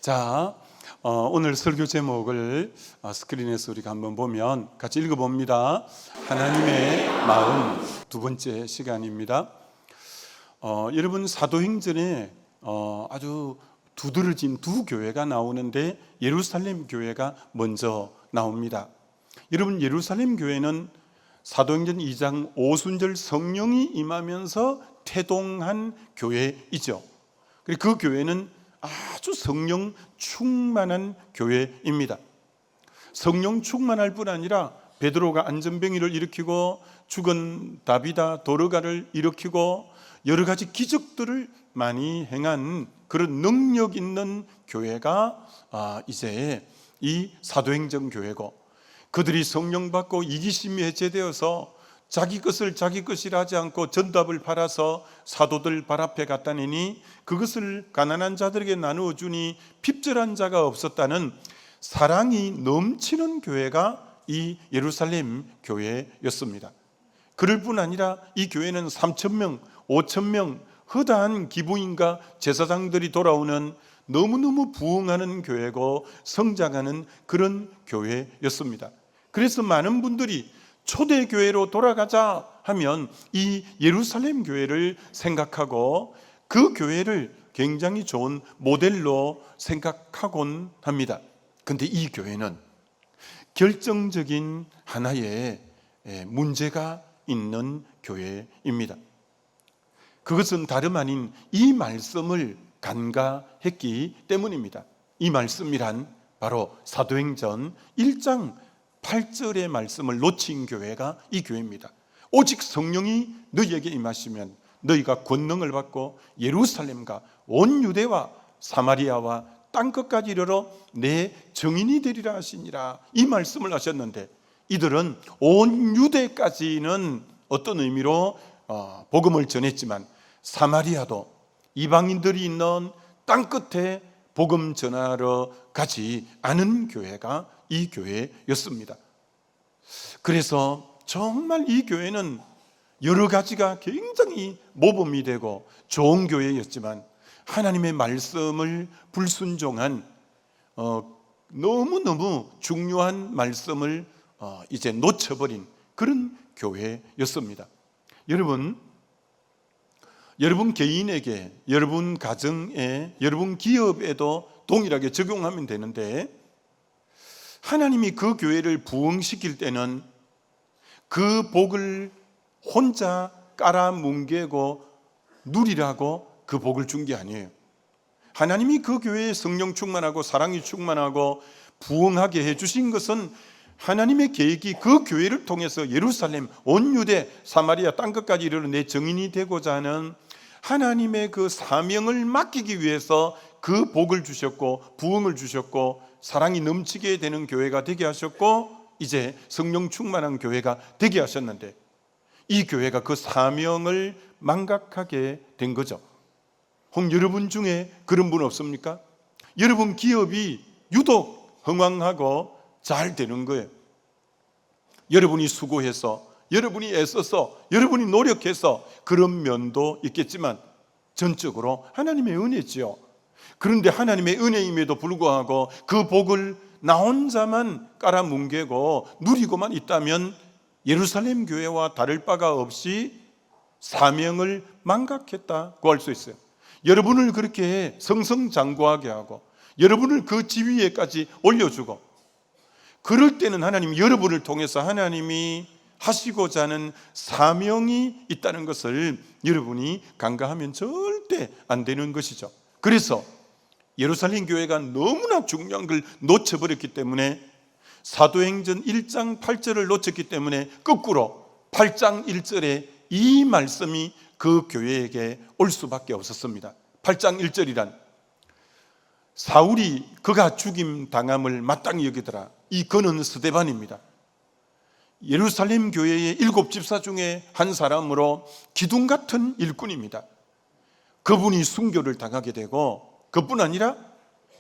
자, 오늘 설교 제목을 스크린에서 우리가 한번 보면 같이 읽어봅니다. 하나님의 마음, 두 번째 시간입니다. 여러분, 사도행전에 아주 두드러진 두 교회가 나오는데 예루살렘 교회가 먼저 나옵니다. 여러분, 예루살렘 교회는 사도행전 2장 오순절 성령이 임하면서 태동한 교회이죠. 그리고 그 교회는 아주 성령 충만한 교회입니다. 성령 충만할 뿐 아니라 베드로가 안전병이를 일으키고 죽은 다비다 도르가를 일으키고 여러 가지 기적들을 많이 행한 그런 능력 있는 교회가 이제 이 사도행전 교회고, 그들이 성령 받고 이기심이 해제되어서 자기 것을 자기 것이라 하지 않고 전답을 팔아서 사도들 발 앞에 갖다 내니 그것을 가난한 자들에게 나누어 주니 핍절한 자가 없었다는 사랑이 넘치는 교회가 이 예루살렘 교회였습니다. 그럴 뿐 아니라 이 교회는 3,000명, 5,000명 허다한 기부인과 제사장들이 돌아오는 너무너무 부흥하는 교회고 성장하는 그런 교회였습니다. 그래서 많은 분들이 초대교회로 돌아가자 하면 이 예루살렘 교회를 생각하고 그 교회를 굉장히 좋은 모델로 생각하곤 합니다. 그런데 이 교회는 결정적인 하나의 문제가 있는 교회입니다. 그것은 다름 아닌 이 말씀을 간과했기 때문입니다. 이 말씀이란 바로 사도행전 1장 8절의 말씀을 놓친 교회가 이 교회입니다. 오직 성령이 너희에게 임하시면 너희가 권능을 받고 예루살렘과 온 유대와 사마리아와 땅끝까지 이르러 내 증인이 되리라 하시니라. 이 말씀을 하셨는데 이들은 온 유대까지는 어떤 의미로 복음을 전했지만 사마리아도 이방인들이 있는 땅끝에 복음 전하러 가지 않은 교회가 이 교회였습니다. 그래서 정말 이 교회는 여러 가지가 굉장히 모범이 되고 좋은 교회였지만 하나님의 말씀을 불순종한 너무너무 중요한 말씀을 이제 놓쳐버린 그런 교회였습니다. 여러분 개인에게, 여러분 가정에, 여러분 기업에도 동일하게 적용하면 되는데, 하나님이 그 교회를 부흥시킬 때는 그 복을 혼자 깔아뭉개고 누리라고 그 복을 준 게 아니에요. 하나님이 그 교회에 성령 충만하고 사랑이 충만하고 부흥하게 해주신 것은 하나님의 계획이 그 교회를 통해서 예루살렘, 온 유대, 사마리아 땅끝까지 이르러 내 증인이 되고자 하는 하나님의 그 사명을 맡기기 위해서 그 복을 주셨고 부흥을 주셨고 사랑이 넘치게 되는 교회가 되게 하셨고 이제 성령 충만한 교회가 되게 하셨는데, 이 교회가 그 사명을 망각하게 된 거죠. 혹 여러분 중에 그런 분 없습니까? 여러분 기업이 유독 흥왕하고 잘 되는 거예요. 여러분이 수고해서, 여러분이 애써서, 여러분이 노력해서 그런 면도 있겠지만 전적으로 하나님의 은혜지요. 그런데 하나님의 은혜임에도 불구하고 그 복을 나 혼자만 깔아뭉개고 누리고만 있다면 예루살렘 교회와 다를 바가 없이 사명을 망각했다고 할 수 있어요. 여러분을 그렇게 성성장구하게 하고 여러분을 그 지위에까지 올려주고, 그럴 때는 하나님, 여러분을 통해서 하나님이 하시고자 하는 사명이 있다는 것을 여러분이 간과하면 절대 안 되는 것이죠. 그래서 예루살렘 교회가 너무나 중요한 걸 놓쳐버렸기 때문에, 사도행전 1장 8절을 놓쳤기 때문에 거꾸로 8장 1절에 이 말씀이 그 교회에게 올 수밖에 없었습니다. 8장 1절이란 사울이 그가 죽임 당함을 마땅히 여기더라. 이 그는 스데반입니다. 예루살렘 교회의 7 집사 중에 한 사람으로 기둥 같은 일꾼입니다. 그분이 순교를 당하게 되고, 그뿐 아니라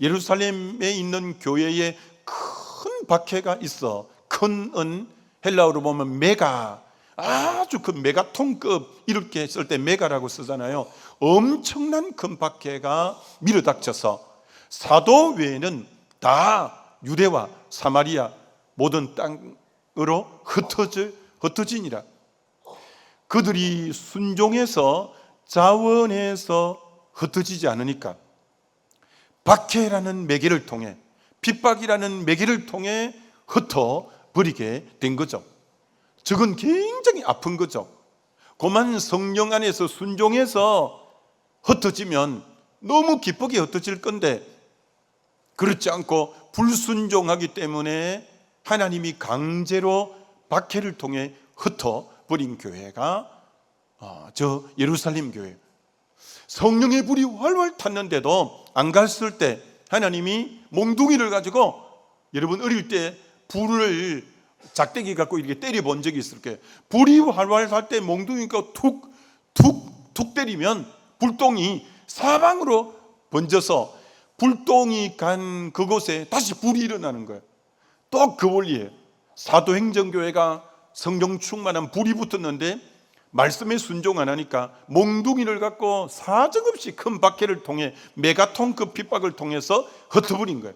예루살렘에 있는 교회에 큰 박해가 있어. 큰 은, 헬라어로 보면 메가, 아주 큰 메가톤급, 이렇게 쓸 때 메가라고 쓰잖아요. 엄청난 큰 박해가 밀어닥쳐서 사도 외에는 다 유대와 사마리아 모든 땅으로 흩어지니라. 그들이 순종해서 자원해서 흩어지지 않으니까 박해라는 매개를 통해, 핍박이라는 매개를 통해 흩어버리게 된 거죠. 저건 굉장히 아픈 거죠. 고만 성령 안에서 순종해서 흩어지면 너무 기쁘게 흩어질 건데, 그렇지 않고 불순종하기 때문에 하나님이 강제로 박해를 통해 흩어버린 교회가 저 예루살렘 교회. 성령의 불이 활활 탔는데도 안 갔을 때 하나님이 몽둥이를 가지고, 여러분 어릴 때 불을 작대기 갖고 이렇게 때려 본 적이 있을 거예요. 불이 활활 탈 때 몽둥이가 툭 때리면 불똥이 사방으로 번져서 불똥이 간 그곳에 다시 불이 일어나는 거예요. 또 그 원리예요. 사도행전교회가 성령 충만한 불이 붙었는데 말씀에 순종 안 하니까 몽둥이를 갖고 사정없이 큰 박해를 통해 메가톤급 핍박을 통해서 흩어버린 거예요.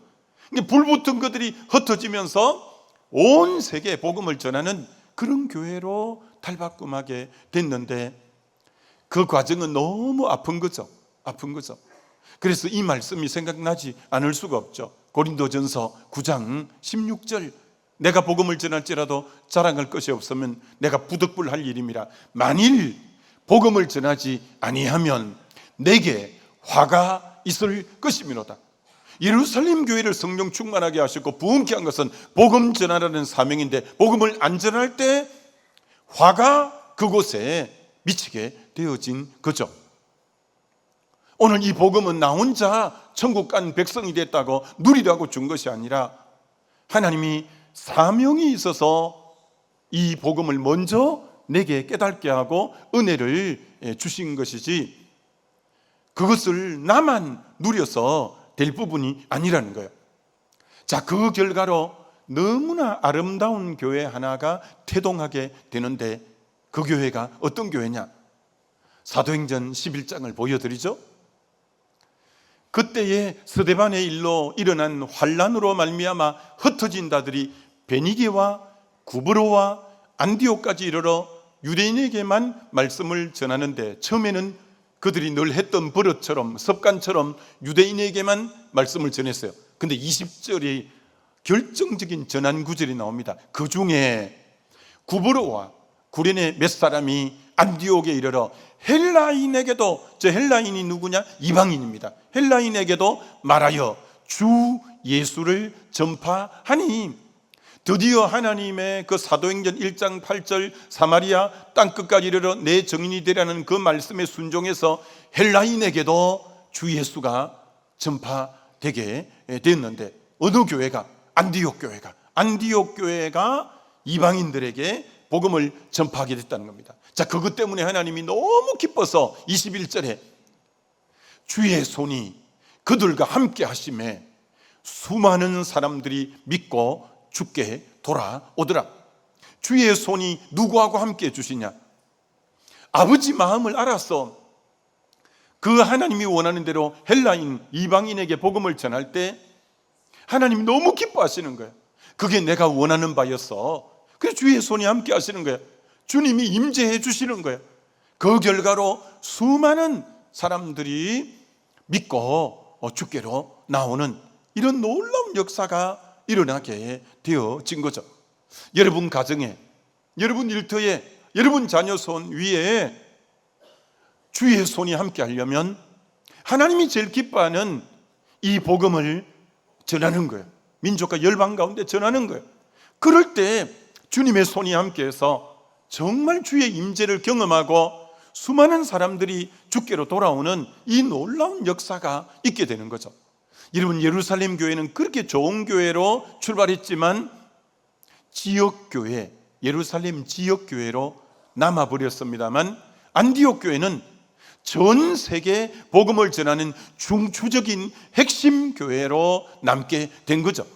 불 붙은 것들이 흩어지면서 온 세계에 복음을 전하는 그런 교회로 탈바꿈하게 됐는데, 그 과정은 너무 아픈 거죠. 그래서 이 말씀이 생각나지 않을 수가 없죠. 고린도전서 9장 16절, 내가 복음을 전할지라도 자랑할 것이 없으면 내가 부득불할 일임이라. 만일 복음을 전하지 아니하면 내게 화가 있을 것이미로다. 예루살렘 교회를 성령 충만하게 하셨고 부흥케 한 것은 복음 전하라는 사명인데, 복음을 안 전할 때 화가 그곳에 미치게 되어진 거죠. 오늘 이 복음은 나 혼자 천국 간 백성이 됐다고 누리라고 준 것이 아니라 하나님이 사명이 있어서 이 복음을 먼저 내게 깨닫게 하고 은혜를 주신 것이지, 그것을 나만 누려서 될 부분이 아니라는 거예요. 자, 그 결과로 너무나 아름다운 교회 하나가 태동하게 되는데, 그 교회가 어떤 교회냐? 사도행전 11장을 보여드리죠. 그때에 스데반의 일로 일어난 환란으로 말미암아 흩어진 자들이 베니게와 구브로와 안디옥까지 이르러 유대인에게만 말씀을 전하는데, 처음에는 그들이 늘 했던 버릇처럼 습관처럼 유대인에게만 말씀을 전했어요. 근데 20절이 결정적인 전환 구절이 나옵니다. 그 중에 구브로와 구레네 몇 사람이 안디옥에 이르러 헬라인에게도, 저 헬라인이 누구냐? 이방인입니다. 헬라인에게도 말하여 주 예수를 전파하니, 드디어 하나님의 그 사도행전 1장 8절 사마리아 땅끝까지 이르러 내 증인이 되라는 그 말씀에 순종해서 헬라인에게도 주 예수가 전파되게 됐는데, 어느 교회가? 안디옥 교회가 이방인들에게 복음을 전파하게 됐다는 겁니다. 자, 그것 때문에 하나님이 너무 기뻐서 21절에 주의 손이 그들과 함께 하심에 수많은 사람들이 믿고 주께 돌아오더라. 주의 손이 누구하고 함께 해주시냐? 아버지 마음을 알아서 그 하나님이 원하는 대로 헬라인 이방인에게 복음을 전할 때 하나님이 너무 기뻐하시는 거예요. 그게 내가 원하는 바였어. 그래서 주의 손이 함께 하시는 거예요. 주님이 임재해 주시는 거예요. 그 결과로 수많은 사람들이 믿고 주께로 나오는 이런 놀라운 역사가 일어나게 되어진 거죠. 여러분 가정에, 여러분 일터에, 여러분 자녀 손 위에 주의 손이 함께 하려면 하나님이 제일 기뻐하는 이 복음을 전하는 거예요. 민족과 열방 가운데 전하는 거예요. 그럴 때 주님의 손이 함께해서 정말 주의 임재를 경험하고 수많은 사람들이 주께로 돌아오는 이 놀라운 역사가 있게 되는 거죠. 여러분, 예루살렘 교회는 그렇게 좋은 교회로 출발했지만 지역교회, 예루살렘 지역교회로 남아버렸습니다만, 안디옥 교회는 전 세계 복음을 전하는 중추적인 핵심 교회로 남게 된 거죠.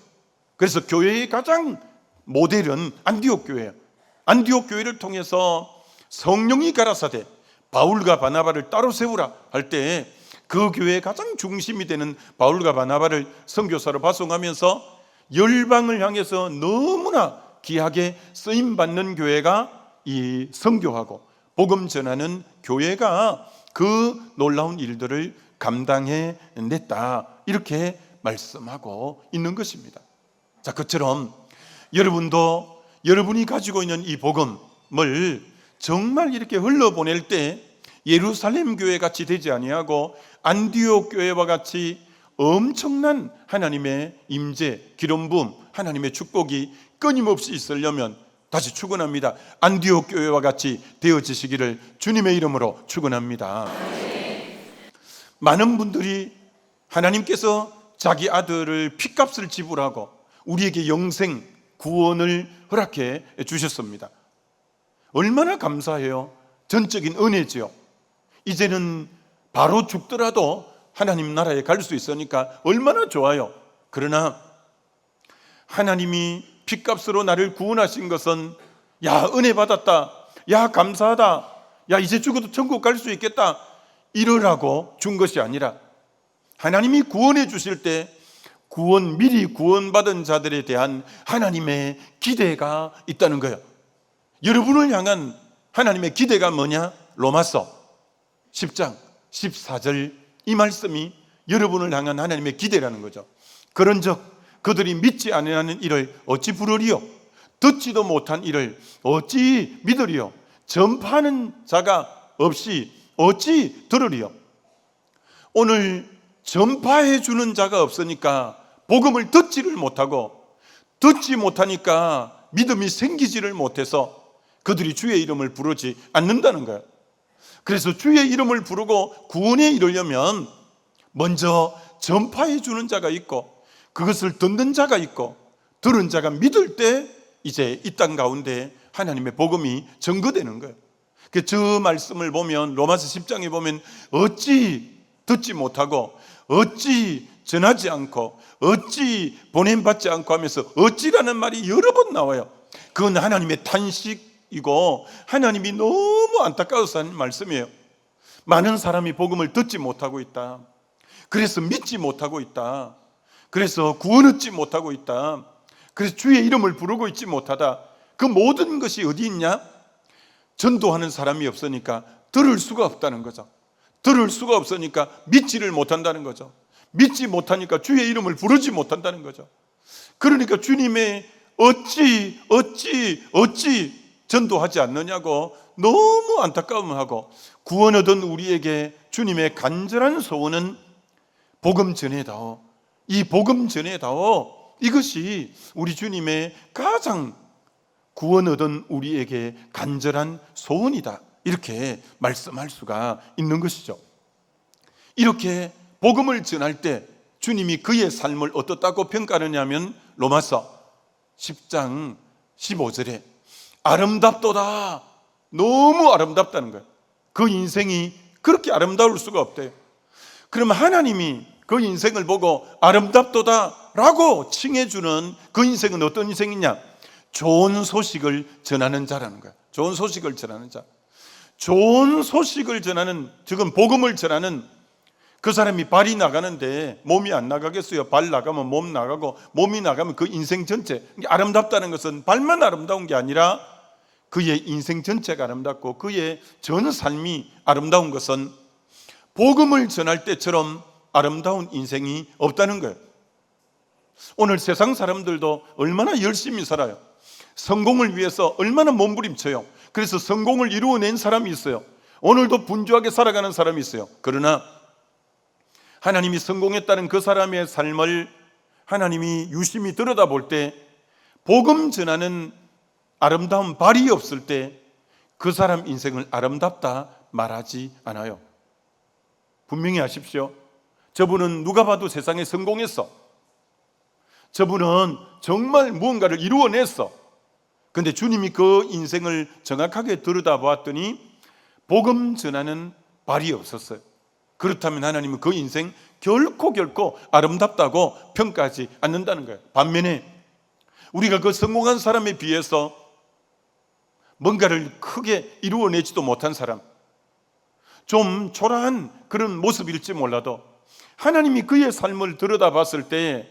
그래서 교회의 가장 모델은 안디옥 교회예요. 안디옥 교회를 통해서 성령이 가라사대 바울과 바나바를 따로 세우라 할 때 그 교회의 가장 중심이 되는 바울과 바나바를 선교사로 파송하면서 열방을 향해서 너무나 귀하게 쓰임받는 교회가 이 선교하고 복음 전하는 교회가 그 놀라운 일들을 감당해냈다, 이렇게 말씀하고 있는 것입니다. 자, 그처럼 여러분도 여러분이 가지고 있는 이 복음을 정말 이렇게 흘러보낼 때 예루살렘 교회 같이 되지 아니하고 안디옥 교회와 같이 엄청난 하나님의 임재, 기름 부음, 하나님의 축복이 끊임없이 있으려면 다시 축원합니다. 안디옥 교회와 같이 되어지시기를 주님의 이름으로 축원합니다. 많은 분들이 하나님께서 자기 아들을 피값을 지불하고 우리에게 영생, 구원을 허락해 주셨습니다. 얼마나 감사해요. 전적인 은혜지요. 이제는 바로 죽더라도 하나님 나라에 갈 수 있으니까 얼마나 좋아요. 그러나 하나님이 피값으로 나를 구원하신 것은 야, 은혜 받았다, 야, 감사하다, 야, 이제 죽어도 천국 갈 수 있겠다 이러라고 준 것이 아니라 하나님이 구원해 주실 때 미리 구원받은 자들에 대한 하나님의 기대가 있다는 거예요. 여러분을 향한 하나님의 기대가 뭐냐? 로마서 10장 14절 이 말씀이 여러분을 향한 하나님의 기대라는 거죠. 그런즉 그들이 믿지 아니하는 일을 어찌 부르리요? 듣지도 못한 일을 어찌 믿으리요? 전파하는 자가 없이 어찌 들으리요? 오늘 전파해 주는 자가 없으니까 복음을 듣지를 못하고, 듣지 못하니까 믿음이 생기지를 못해서 그들이 주의 이름을 부르지 않는다는 거예요. 그래서 주의 이름을 부르고 구원에 이르려면 먼저 전파해 주는 자가 있고, 그것을 듣는 자가 있고, 들은 자가 믿을 때 이제 이 땅 가운데 하나님의 복음이 증거되는 거예요. 저 말씀을 보면 로마서 10장에 보면 어찌 듣지 못하고 어찌 전하지 않고 어찌 보냄받지 않고 하면서 어찌라는 말이 여러 번 나와요. 그건 하나님의 탄식이고 하나님이 너무 안타까워서 하는 말씀이에요. 많은 사람이 복음을 듣지 못하고 있다. 그래서 믿지 못하고 있다. 그래서 구원 얻지 못하고 있다. 그래서 주의 이름을 부르고 있지 못하다. 그 모든 것이 어디 있냐? 전도하는 사람이 없으니까 들을 수가 없다는 거죠. 들을 수가 없으니까 믿지를 못한다는 거죠. 믿지 못하니까 주의 이름을 부르지 못한다는 거죠. 그러니까 주님의 어찌 전도하지 않느냐고 너무 안타까움하고, 구원 얻은 우리에게 주님의 간절한 소원은 복음 전해다오, 이 복음 전해다오, 이것이 우리 주님의 가장 구원 얻은 우리에게 간절한 소원이다, 이렇게 말씀할 수가 있는 것이죠. 이렇게 복음을 전할 때 주님이 그의 삶을 어떻다고 평가하느냐면 로마서 10장 15절에 아름답도다, 너무 아름답다는 거예요. 그 인생이 그렇게 아름다울 수가 없대요. 그러면 하나님이 그 인생을 보고 아름답도다 라고 칭해주는 그 인생은 어떤 인생이냐? 좋은 소식을 전하는 자라는 거예요. 좋은 소식을 전하는 자. 좋은 소식을 전하는, 지금 복음을 전하는 그 사람이 발이 나가는데 몸이 안 나가겠어요? 발 나가면 몸 나가고, 몸이 나가면 그 인생 전체. 아름답다는 것은 발만 아름다운 게 아니라 그의 인생 전체가 아름답고 그의 전 삶이 아름다운 것은 복음을 전할 때처럼 아름다운 인생이 없다는 거예요. 오늘 세상 사람들도 얼마나 열심히 살아요. 성공을 위해서 얼마나 몸부림쳐요. 그래서 성공을 이루어낸 사람이 있어요. 오늘도 분주하게 살아가는 사람이 있어요. 그러나 하나님이 성공했다는 그 사람의 삶을 하나님이 유심히 들여다볼 때 복음 전하는 아름다운 발이 없을 때 그 사람 인생을 아름답다 말하지 않아요. 분명히 아십시오. 저분은 누가 봐도 세상에 성공했어. 저분은 정말 무언가를 이루어냈어. 근데 주님이 그 인생을 정확하게 들여다보았더니 복음 전하는 발이 없었어요. 그렇다면 하나님은 그 인생 결코 아름답다고 평가하지 않는다는 거예요. 반면에 우리가 그 성공한 사람에 비해서 뭔가를 크게 이루어내지도 못한 사람, 좀 초라한 그런 모습일지 몰라도 하나님이 그의 삶을 들여다봤을 때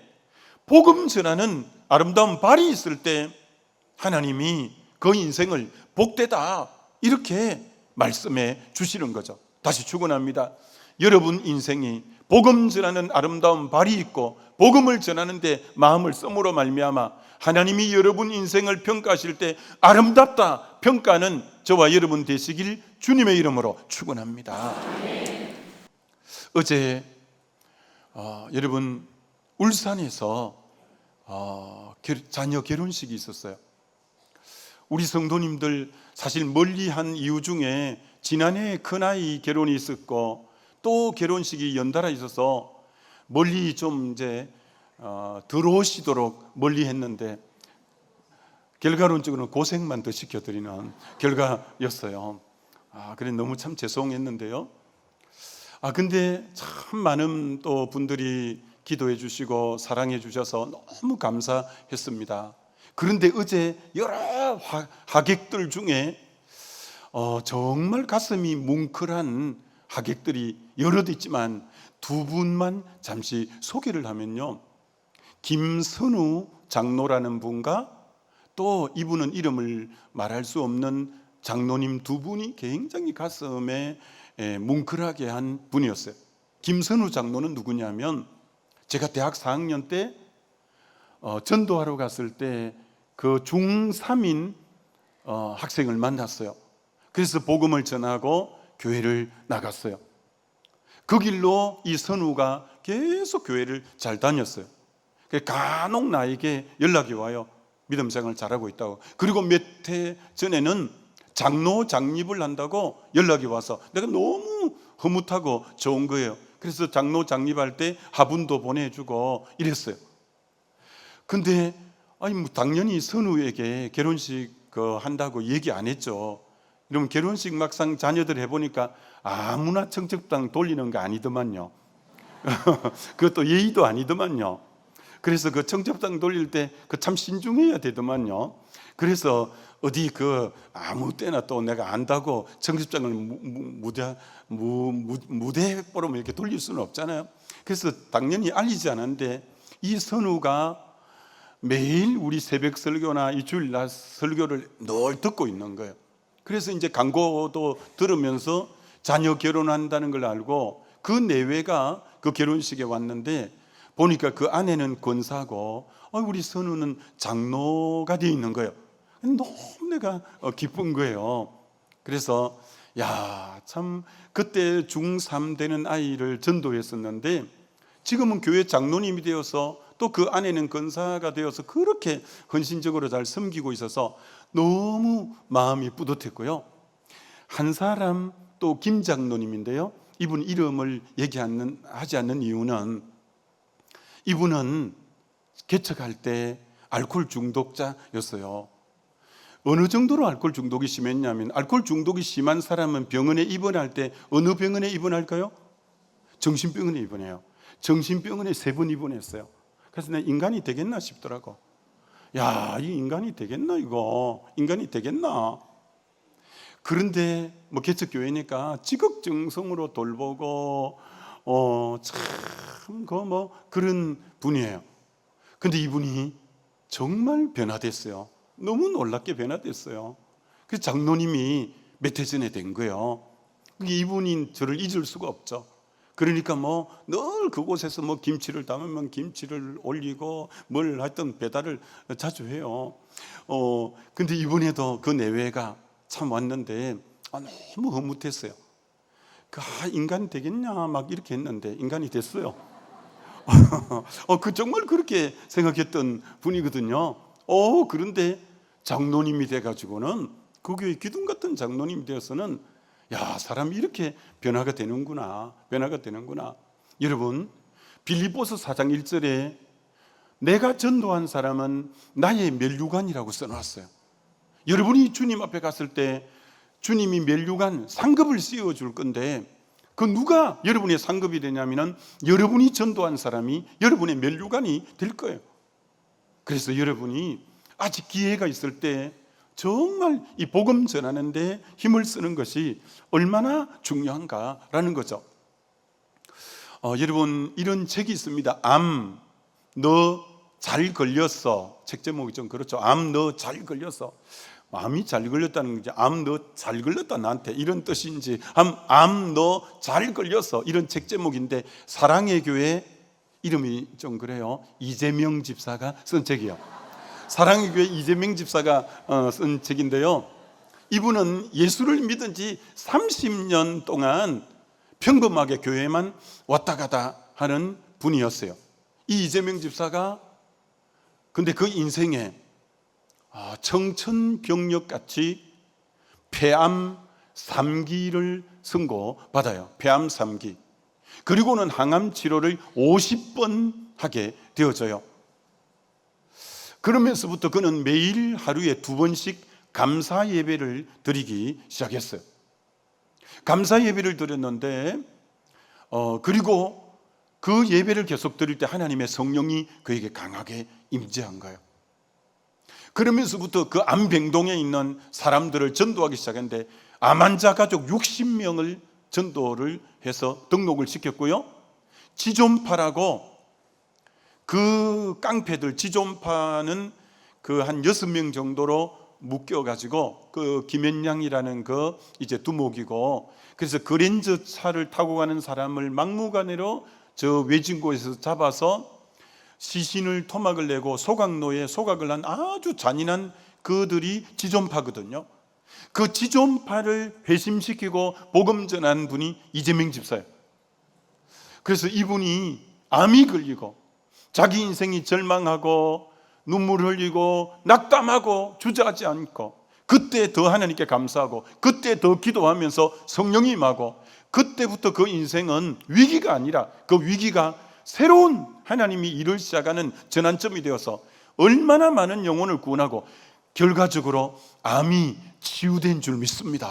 복음 전하는 아름다운 발이 있을 때 하나님이 그 인생을 복되다 이렇게 말씀해 주시는 거죠. 다시 축원합니다. 여러분 인생이 복음 전하는 아름다운 발이 있고 복음을 전하는데 마음을 씀으로 말미암아 하나님이 여러분 인생을 평가하실 때 아름답다 평가는 저와 여러분 되시길 주님의 이름으로 축원합니다. 어제 여러분 울산에서 자녀 결혼식이 있었어요. 우리 성도님들 사실 멀리한 이유 중에 지난해 큰아이 결혼이 있었고 또 결혼식이 연달아 있어서 멀리 좀 이제 들어오시도록 멀리 했는데 결과론적으로는 고생만 더 시켜드리는 결과였어요. 그래 너무 참 죄송했는데요. 근데 참 많은 또 분들이 기도해 주시고 사랑해 주셔서 너무 감사했습니다. 그런데 어제 여러 하객들 중에 정말 가슴이 뭉클한 하객들이 여럿 있지만 두 분만 잠시 소개를 하면요, 김선우 장로라는 분과 또 이분은 이름을 말할 수 없는 장로님 두 분이 굉장히 가슴에 뭉클하게 한 분이었어요. 김선우 장로는 누구냐면 제가 대학 4학년 때 전도하러 갔을 때 그 중3인 학생을 만났어요. 그래서 복음을 전하고 교회를 나갔어요. 그 길로 이 선우가 계속 교회를 잘 다녔어요. 간혹 나에게 연락이 와요. 믿음 생활 잘하고 있다고. 그리고 몇 해 전에는 장로 장립을 한다고 연락이 와서 내가 너무 흐뭇하고 좋은 거예요. 그래서 장로 장립할 때 화분도 보내주고 이랬어요. 근데 당연히 선우에게 결혼식 한다고 얘기 안 했죠. 그럼 결혼식 막상 자녀들 해보니까 아무나 청첩장 돌리는 거 아니더만요. 그것도 예의도 아니더만요. 그래서 그 청첩장 돌릴 때 참 신중해야 되더만요. 그래서 어디 아무 때나 또 내가 안다고 청첩장을 무대 보름 이렇게 돌릴 수는 없잖아요. 그래서 당연히 알리지 않았는데 이 선우가 매일 우리 새벽 설교나 이 주일날 설교를 늘 듣고 있는 거예요. 그래서 이제 광고도 들으면서 자녀 결혼한다는 걸 알고 그 내외가 그 결혼식에 왔는데 보니까 그 아내는 권사고 우리 선우는 장로가 되어 있는 거예요. 너무 내가 기쁜 거예요. 그래서 참 그때 중3 되는 아이를 전도했었는데 지금은 교회 장로님이 되어서 또 그 아내는 권사가 되어서 그렇게 헌신적으로 잘 섬기고 있어서 너무 마음이 뿌듯했고요. 한 사람 또 김 장로님인데요, 이분 이름을 하지 않는 이유는 이분은 개척할 때 알코올 중독자였어요. 어느 정도로 알코올 중독이 심했냐면 알코올 중독이 심한 사람은 병원에 입원할 때 어느 병원에 입원할까요? 정신병원에 입원해요. 정신병원에 3번 입원했어요. 그래서 내가 인간이 되겠나 싶더라고. 이 인간이 되겠나 이거? 인간이 되겠나? 그런데 개척교회니까 지극정성으로 돌보고 참 그런 분이에요. 근데 이분이 정말 변화됐어요. 너무 놀랍게 변화됐어요. 그래서 장로님이 몇 해 전에 된 거예요. 이분이 저를 잊을 수가 없죠. 그러니까 늘 그곳에서 김치를 담으면 김치를 올리고 뭘 하여튼 배달을 자주 해요. 근데 이번에도 그 내외가 참 왔는데 너무 흐뭇했어요. 인간이 되겠냐 막 이렇게 했는데 인간이 됐어요. 정말 그렇게 생각했던 분이거든요. 그런데 장로님이 돼가지고는 그 교회 기둥 같은 장로님이 되어서는 사람이 이렇게 변화가 되는구나. 여러분, 빌립보서 4장 1절에 내가 전도한 사람은 나의 면류관이라고 써놨어요. 여러분이 주님 앞에 갔을 때 주님이 면류관 상급을 씌워줄 건데 누가 여러분의 상급이 되냐면은 여러분이 전도한 사람이 여러분의 면류관이 될 거예요. 그래서 여러분이 아직 기회가 있을 때 정말 이 복음 전하는 데 힘을 쓰는 것이 얼마나 중요한가라는 거죠. 여러분, 이런 책이 있습니다. 암, 너 잘 걸렸어. 책 제목이 좀 그렇죠. 암, 너 잘 걸렸어. 암이 잘 걸렸다는 거지, 암, 너 잘 걸렸다 나한테, 이런 뜻인지, 암, 너 잘 걸렸어, 이런 책 제목인데, 사랑의 교회, 이름이 좀 그래요. 이재명 집사가 쓴 책이에요. 사랑의 교회 이재명 집사가 쓴 책인데요, 이분은 예수를 믿은 지 30년 동안 평범하게 교회만 왔다 갔다 하는 분이었어요. 이 이재명 집사가 근데 그 인생에 청천벽력같이 폐암 3기를 선고받아요. 폐암 3기. 그리고는 항암 치료를 50번 하게 되어져요. 그러면서부터 그는 매일 하루에 2번씩 감사 예배를 드리기 시작했어요. 감사 예배를 드렸는데 그리고 그 예배를 계속 드릴 때 하나님의 성령이 그에게 강하게 임재한 거예요. 그러면서부터 그 암병동에 있는 사람들을 전도하기 시작했는데, 암 환자 가족 60명을 전도를 해서 등록을 시켰고요. 지존파라고, 그 깡패들, 지존파는 그 한 6명 정도로 묶여가지고, 그 김현양이라는 그 이제 두목이고, 그래서 그랜저 차를 타고 가는 사람을 막무가내로 저 외진곳에서 잡아서 시신을 토막을 내고 소각로에 소각을 한 아주 잔인한 그들이 지존파거든요. 그 지존파를 회심시키고 복음 전한 분이 이재명 집사예요. 그래서 이분이 암이 걸리고 자기 인생이 절망하고 눈물 흘리고 낙담하고 주저하지 않고, 그때 더 하나님께 감사하고 그때 더 기도하면서 성령이 임하고, 그때부터 그 인생은 위기가 아니라 그 위기가 새로운 하나님이 일을 시작하는 전환점이 되어서 얼마나 많은 영혼을 구원하고 결과적으로 암이 치유된 줄 믿습니다.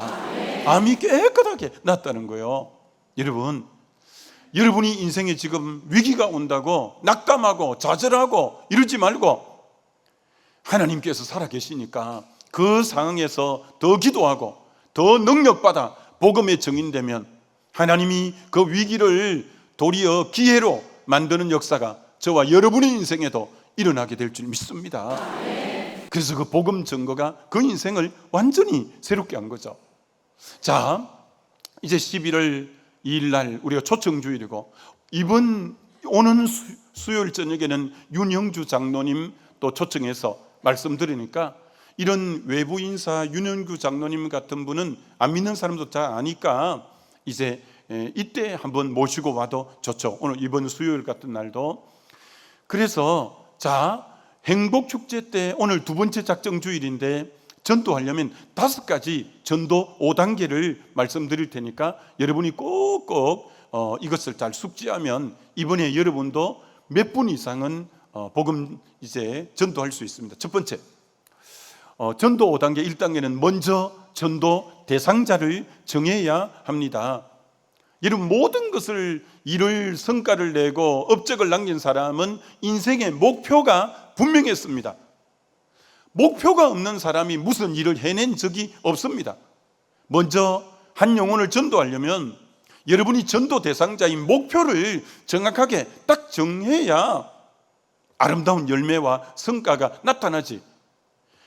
암이 깨끗하게 낫다는 거예요. 여러분, 여러분이 인생에 지금 위기가 온다고 낙담하고 좌절하고 이러지 말고, 하나님께서 살아계시니까 그 상황에서 더 기도하고 더 능력받아 복음의 증인되면 하나님이 그 위기를 도리어 기회로 만드는 역사가 저와 여러분의 인생에도 일어나게 될 줄 믿습니다. 그래서 그 복음 증거가 그 인생을 완전히 새롭게 한 거죠. 자, 이제 11월 2일 날 우리가 초청주일이고, 이번 오는 수요일 저녁에는 윤형주 장로님 또 초청해서 말씀드리니까, 이런 외부 인사 윤형주 장로님 같은 분은 안 믿는 사람도 잘 아니까 이제 이때 한번 모시고 와도 좋죠. 오늘 이번 수요일 같은 날도. 그래서 자, 행복축제 때 오늘 2번째 작정주일인데 전도하려면 5가지 전도 5단계를 말씀드릴 테니까 여러분이 꼭꼭 이것을 잘 숙지하면 이번에 여러분도 몇 분 이상은 복음 이제 전도할 수 있습니다. 첫 번째, 전도 5단계 1단계는 먼저 전도 대상자를 정해야 합니다. 여러분, 모든 것을 이룰 성과를 내고 업적을 남긴 사람은 인생의 목표가 분명했습니다. 목표가 없는 사람이 무슨 일을 해낸 적이 없습니다. 먼저 한 영혼을 전도하려면 여러분이 전도 대상자인 목표를 정확하게 딱 정해야 아름다운 열매와 성과가 나타나지,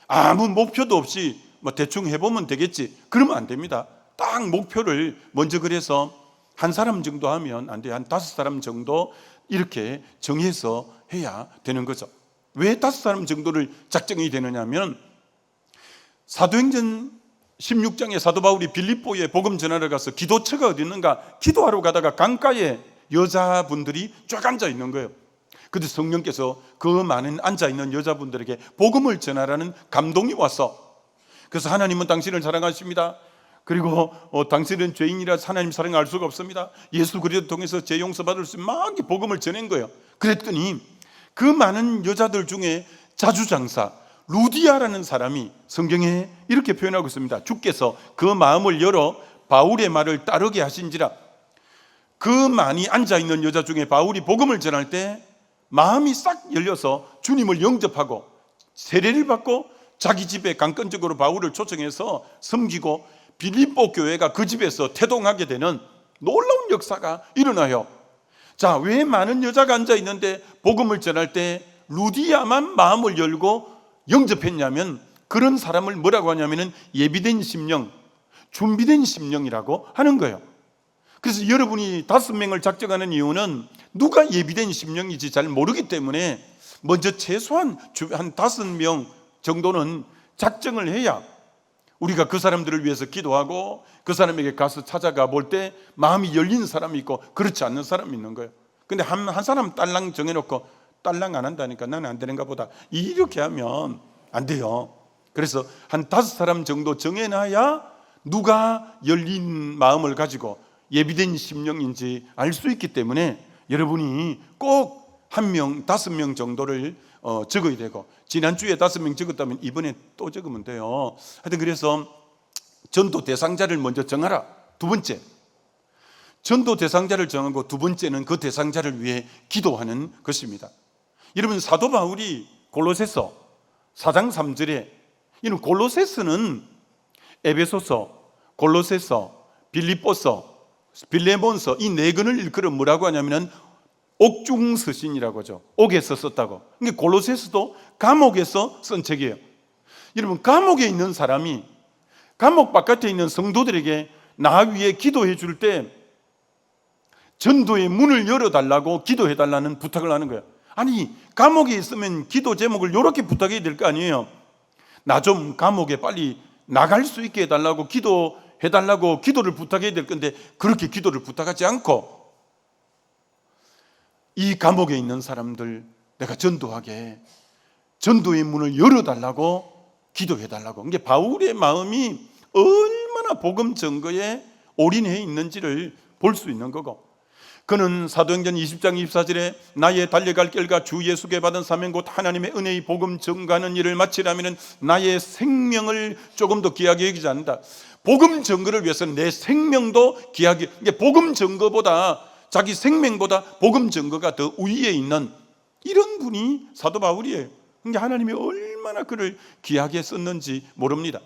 아무 목표도 없이 뭐 대충 해보면 되겠지, 그러면 안 됩니다. 딱 목표를 먼저, 그래서 한 사람 정도 하면 안 돼요. 한 5사람 정도 이렇게 정해서 해야 되는 거죠. 왜 5사람 정도를 작정이 되느냐 하면, 사도행전 16장에 사도 바울이 빌립보에 복음 전하러 가서 기도처가 어디 있는가 기도하러 가다가 강가에 여자분들이 쫙 앉아 있는 거예요. 그런데 성령께서 그 많은 앉아 있는 여자분들에게 복음을 전하라는 감동이 왔어. 그래서 하나님은 당신을 사랑하십니다. 그리고 당신은 죄인이라 하나님 사랑을 알 수가 없습니다. 예수 그리스도 통해서 죄 용서받을 수 있는 막 복음을 전한 거예요. 그랬더니 그 많은 여자들 중에 자주장사 루디아라는 사람이 성경에 이렇게 표현하고 있습니다. 주께서 그 마음을 열어 바울의 말을 따르게 하신지라. 그 많이 앉아있는 여자 중에 바울이 복음을 전할 때 마음이 싹 열려서 주님을 영접하고 세례를 받고 자기 집에 강권적으로 바울을 초청해서 섬기고 빌립보 교회가 그 집에서 태동하게 되는 놀라운 역사가 일어나요. 자, 왜 많은 여자가 앉아 있는데 복음을 전할 때 루디아만 마음을 열고 영접했냐면, 그런 사람을 뭐라고 하냐면은 예비된 심령, 준비된 심령이라고 하는 거예요. 그래서 여러분이 5명을 작정하는 이유는 누가 예비된 심령인지 잘 모르기 때문에 먼저 최소한 한 5명 정도는 작정을 해야 우리가 그 사람들을 위해서 기도하고 그 사람에게 가서 찾아가 볼 때 마음이 열린 사람이 있고 그렇지 않는 사람이 있는 거예요. 근데 한 사람 딸랑 정해놓고 딸랑 안 한다니까 나는 안 되는가 보다, 이렇게 하면 안 돼요. 그래서 한 5사람 정도 정해놔야 누가 열린 마음을 가지고 예비된 심령인지 알 수 있기 때문에 여러분이 꼭 1명, 5명 정도를 적어야 되고, 지난주에 5명 적었다면 이번에 또 적으면 돼요. 하여튼 그래서 전도 대상자를 먼저 정하라. 두 번째, 전도 대상자를 정하고 두 번째는 그 대상자를 위해 기도하는 것입니다. 여러분, 사도 바울이 골로새서 4장 3절에 이런 골로새서는 에베소서, 골로새서, 빌립보서, 빌레몬서 이 4권을 일컬어 뭐라고 하냐면은 옥중서신이라고 하죠. 옥에서 썼다고. 그러니까 골로새서도 감옥에서 쓴 책이에요. 여러분, 감옥에 있는 사람이 감옥 바깥에 있는 성도들에게 나 위해 기도해 줄 때 전도의 문을 열어달라고 기도해 달라는 부탁을 하는 거예요. 아니, 감옥에 있으면 기도 제목을 이렇게 부탁해야 될 거 아니에요. 나 좀 감옥에 빨리 나갈 수 있게 해달라고 기도해 달라고 기도를 부탁해야 될 건데, 그렇게 기도를 부탁하지 않고 이 감옥에 있는 사람들 내가 전도하게 전도의 문을 열어달라고 기도해달라고. 이게 바울의 마음이 얼마나 복음 증거에 올인해 있는지를 볼 수 있는 거고, 그는 사도행전 20장 24절에 나의 달려갈 길과 주 예수께 받은 사명 곧 하나님의 은혜의 복음 증거하는 일을 마치려면 나의 생명을 조금 더 귀하게 여기지 않는다. 복음 증거를 위해서는 내 생명도 귀하게, 이게 복음 증거보다, 자기 생명보다 복음 증거가 더 우위에 있는 이런 분이 사도 바울이에요. 그러니까 하나님이 얼마나 그를 귀하게 썼는지 모릅니다.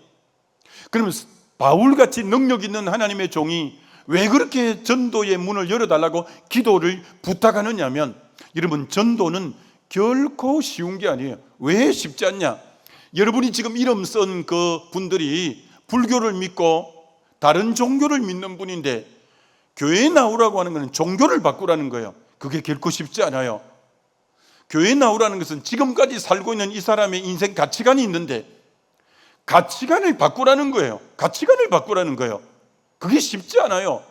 그러면 바울같이 능력 있는 하나님의 종이 왜 그렇게 전도의 문을 열어달라고 기도를 부탁하느냐면, 여러분, 전도는 결코 쉬운 게 아니에요. 왜 쉽지 않냐? 여러분이 지금 이름 쓴 그 분들이 불교를 믿고 다른 종교를 믿는 분인데 교회에 나오라고 하는 것은 종교를 바꾸라는 거예요. 그게 결코 쉽지 않아요. 교회에 나오라는 것은 지금까지 살고 있는 이 사람의 인생 가치관이 있는데 가치관을 바꾸라는 거예요. 가치관을 바꾸라는 거예요. 그게 쉽지 않아요.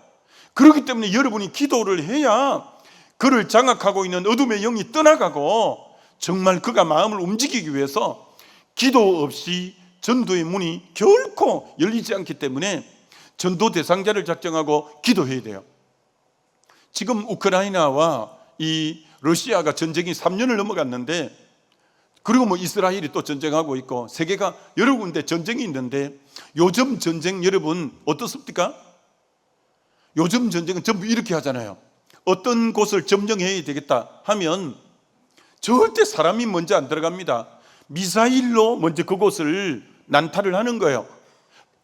그렇기 때문에 여러분이 기도를 해야 그를 장악하고 있는 어둠의 영이 떠나가고 정말 그가 마음을 움직이기 위해서 기도 없이 전도의 문이 결코 열리지 않기 때문에 전도 대상자를 작정하고 기도해야 돼요. 지금 우크라이나와 이 러시아가 전쟁이 3년을 넘어갔는데, 그리고 뭐 이스라엘이 또 전쟁하고 있고 세계가 여러 군데 전쟁이 있는데, 요즘 전쟁 여러분 어떻습니까? 요즘 전쟁은 전부 이렇게 하잖아요. 어떤 곳을 점령해야 되겠다 하면 절대 사람이 먼저 안 들어갑니다. 미사일로 먼저 그곳을 난타를 하는 거예요.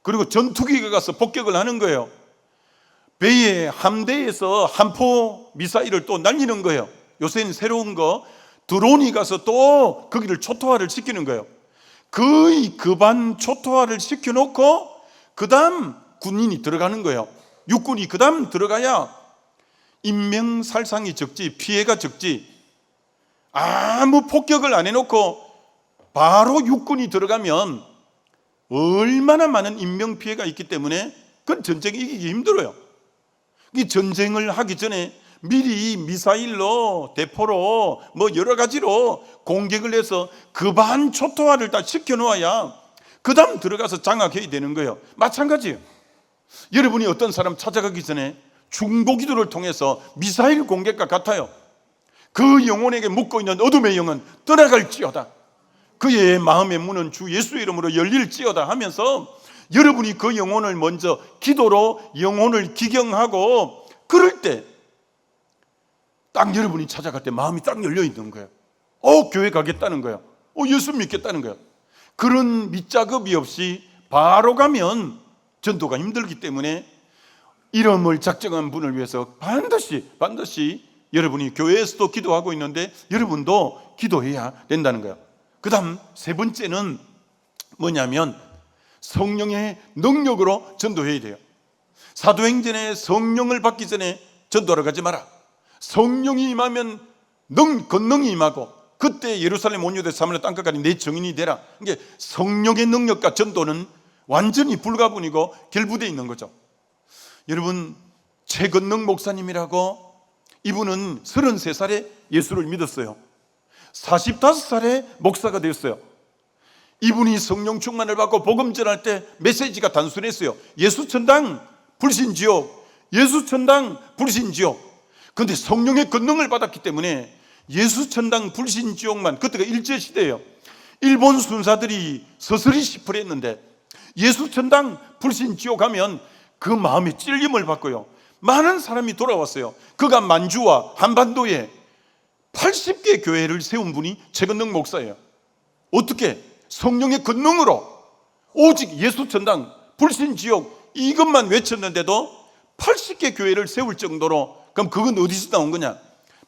그리고 전투기가 가서 폭격을 하는 거예요. 배의 함대에서 함포 미사일을 또 날리는 거예요. 요새는 새로운 거 드론이 가서 또 거기를 초토화를 시키는 거예요. 거의 급한 초토화를 시켜놓고 그 다음 군인이 들어가는 거예요. 육군이 그 다음 들어가야 인명살상이 적지, 피해가 적지. 아무 폭격을 안 해놓고 바로 육군이 들어가면 얼마나 많은 인명피해가 있기 때문에 그건 전쟁이 이기기 힘들어요. 이 전쟁을 하기 전에 미리 미사일로, 대포로, 뭐 여러 가지로 공격을 해서 급한 초토화를 다 시켜놓아야 그 다음 들어가서 장악해야 되는 거예요. 마찬가지예요. 여러분이 어떤 사람 찾아가기 전에 중보기도를 통해서 미사일 공격과 같아요. 그 영혼에게 묶고 있는 어둠의 영은 떠나갈지어다. 그의 마음의 문은 주 예수 이름으로 열릴지어다 하면서 여러분이 그 영혼을 먼저 기도로 영혼을 기경하고, 그럴 때 딱 여러분이 찾아갈 때 마음이 딱 열려 있는 거예요. 교회 가겠다는 거예요. 예수 믿겠다는 거예요. 그런 밑작업이 없이 바로 가면 전도가 힘들기 때문에 이름을 작정한 분을 위해서 반드시 여러분이 교회에서도 기도하고 있는데 여러분도 기도해야 된다는 거예요. 그 다음 세 번째는 뭐냐면 성령의 능력으로 전도해야 돼요. 사도행전에 성령을 받기 전에 전도하러 가지 마라. 성령이 임하면 권능이 임하고 그때 예루살렘 온 유대 사마리아 땅끝까지 내 증인이 되라. 이게 성령의 능력과 전도는 완전히 불가분이고 결부되어 있는 거죠. 여러분, 최건능 목사님이라고, 이분은 33살에 예수를 믿었어요. 45살에 목사가 되었어요. 이분이 성령 충만을 받고 복음 전할 때 메시지가 단순했어요. 예수 천당 불신 지옥, 예수 천당 불신 지옥. 그런데 성령의 권능을 받았기 때문에 예수 천당 불신 지옥만, 그때가 일제시대예요. 일본 순사들이 서서히 시풀했는데 예수 천당 불신 지옥 하면 그 마음에 찔림을 받고요, 많은 사람이 돌아왔어요. 그가 만주와 한반도에 80개 교회를 세운 분이 최건능 목사예요. 어떻게? 성령의 권능으로. 오직 예수 천당 불신 지옥 이것만 외쳤는데도 80개 교회를 세울 정도로. 그럼 그건 어디서 나온 거냐?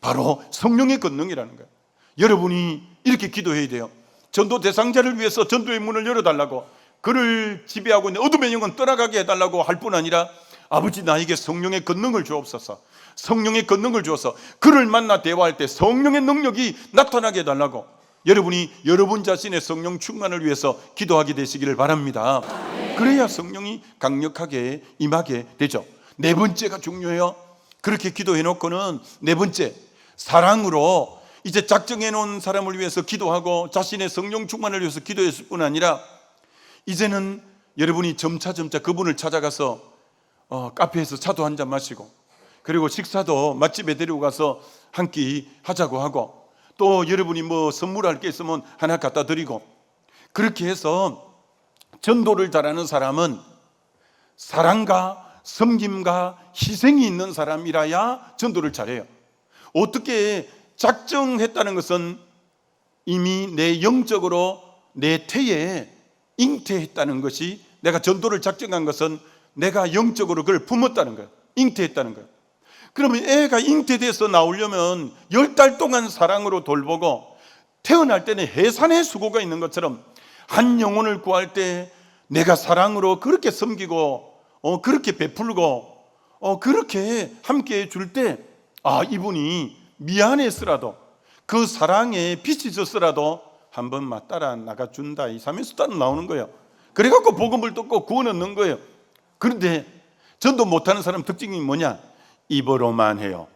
바로 성령의 권능이라는 거예요. 여러분이 이렇게 기도해야 돼요. 전도 대상자를 위해서 전도의 문을 열어달라고, 그를 지배하고 있는 어둠의 영은 떠나가게 해달라고 할 뿐 아니라, 아버지 나에게 성령의 권능을 주옵소서. 성령의 권능을 주어서 그를 만나 대화할 때 성령의 능력이 나타나게 해달라고, 여러분이 여러분 자신의 성령 충만을 위해서 기도하게 되시기를 바랍니다. 그래야 성령이 강력하게 임하게 되죠. 네 번째가 중요해요. 그렇게 기도해 놓고는 네 번째, 사랑으로 이제 작정해 놓은 사람을 위해서 기도하고 자신의 성령 충만을 위해서 기도했을 뿐 아니라, 이제는 여러분이 점차 그분을 찾아가서 카페에서 차도 한잔 마시고, 그리고 식사도 맛집에 데리고 가서 한 끼 하자고 하고, 또 여러분이 뭐 선물할 게 있으면 하나 갖다 드리고, 그렇게 해서 전도를 잘하는 사람은 사랑과 섬김과 희생이 있는 사람이라야 전도를 잘해요. 어떻게 작정했다는 것은 이미 내 영적으로 내 태에 잉태했다는 것이, 내가 전도를 작정한 것은 내가 영적으로 그걸 품었다는 거예요. 잉태했다는 거예요. 그러면 애가 잉태돼서 나오려면 10달 동안 사랑으로 돌보고, 태어날 때는 해산의 수고가 있는 것처럼 한 영혼을 구할 때 내가 사랑으로 그렇게 섬기고 그렇게 베풀고 그렇게 함께 해줄 때, 이분이 미안했으라도, 그 사랑에 빛이 졌으라도 한번 따라 나가준다, 이 3에서 따라 나오는 거예요. 그래갖고 복음을 듣고 구원 얻는 거예요. 그런데 전도 못하는 사람 특징이 뭐냐? 입으로만 해요.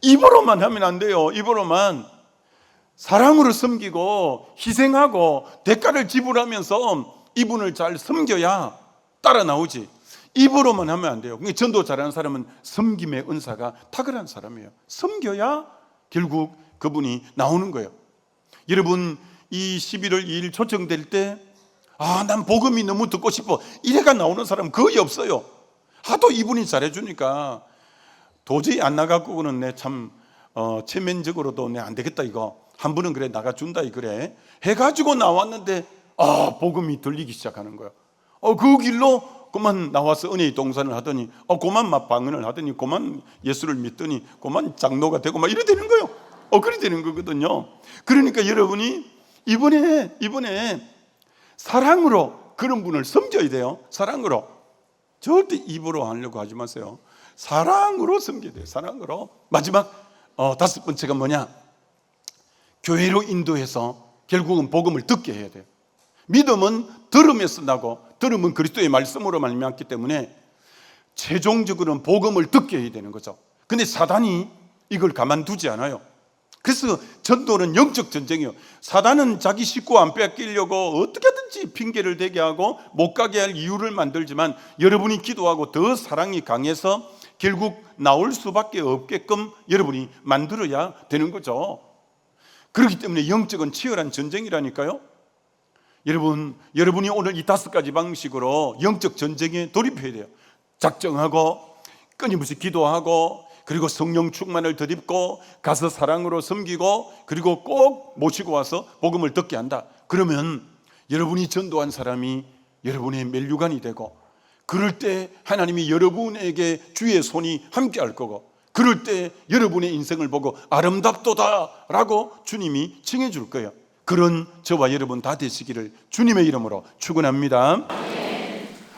입으로만 하면 안 돼요. 입으로만 사랑으로 섬기고 희생하고 대가를 지불하면서 이분을 잘 섬겨야 따라 나오지. 입으로만 하면 안 돼요. 그러니까 전도 잘하는 사람은 섬김의 은사가 탁월한 사람이에요. 섬겨야 결국 그분이 나오는 거예요. 여러분, 이 11월 2일 초청될 때 난 복음이 너무 듣고 싶어, 이래가 나오는 사람 거의 없어요. 하도 이분이 잘해주니까 도저히 안 나가고는 내 참 체면적으로도 내 안 되겠다, 이거 한 분은 그래 나가준다, 그래 해가지고 나왔는데 복음이 들리기 시작하는 거예요. 그 길로 그만 나와서 은혜의 동산을 하더니, 그만 막 방언을 하더니, 그만 예수를 믿더니, 그만 장로가 되고 막 이래 되는 거예요. 그래 되는 거거든요. 그러니까 여러분이 이번에 사랑으로 그런 분을 섬겨야 돼요. 사랑으로. 절대 입으로 하려고 하지 마세요. 사랑으로 섬겨야 돼요. 사랑으로. 마지막 다섯 번째가 뭐냐? 교회로 인도해서 결국은 복음을 듣게 해야 돼요. 믿음은 들음에서 나고, 들음은 그리스도의 말씀으로 말미암기 때문에 최종적으로는 복음을 듣게 해야 되는 거죠. 근데 사단이 이걸 가만두지 않아요. 그래서 전도는 영적 전쟁이에요. 사단은 자기 식구 안 뺏기려고 어떻게든지 핑계를 대게 하고 못 가게 할 이유를 만들지만, 여러분이 기도하고 더 사랑이 강해서 결국 나올 수밖에 없게끔 여러분이 만들어야 되는 거죠. 그렇기 때문에 영적은 치열한 전쟁이라니까요. 여러분이 오늘 이 5가지 방식으로 영적 전쟁에 돌입해야 돼요. 작정하고, 끊임없이 기도하고, 그리고 성령 충만을 덧입고, 가서 사랑으로 섬기고, 그리고 꼭 모시고 와서 복음을 듣게 한다. 그러면 여러분이 전도한 사람이 여러분의 멜류관이 되고, 그럴 때 하나님이 여러분에게 주의 손이 함께 할 거고, 그럴 때 여러분의 인생을 보고 아름답도다 라고 주님이 칭해 줄 거예요. 그런 저와 여러분 다 되시기를 주님의 이름으로 축원합니다.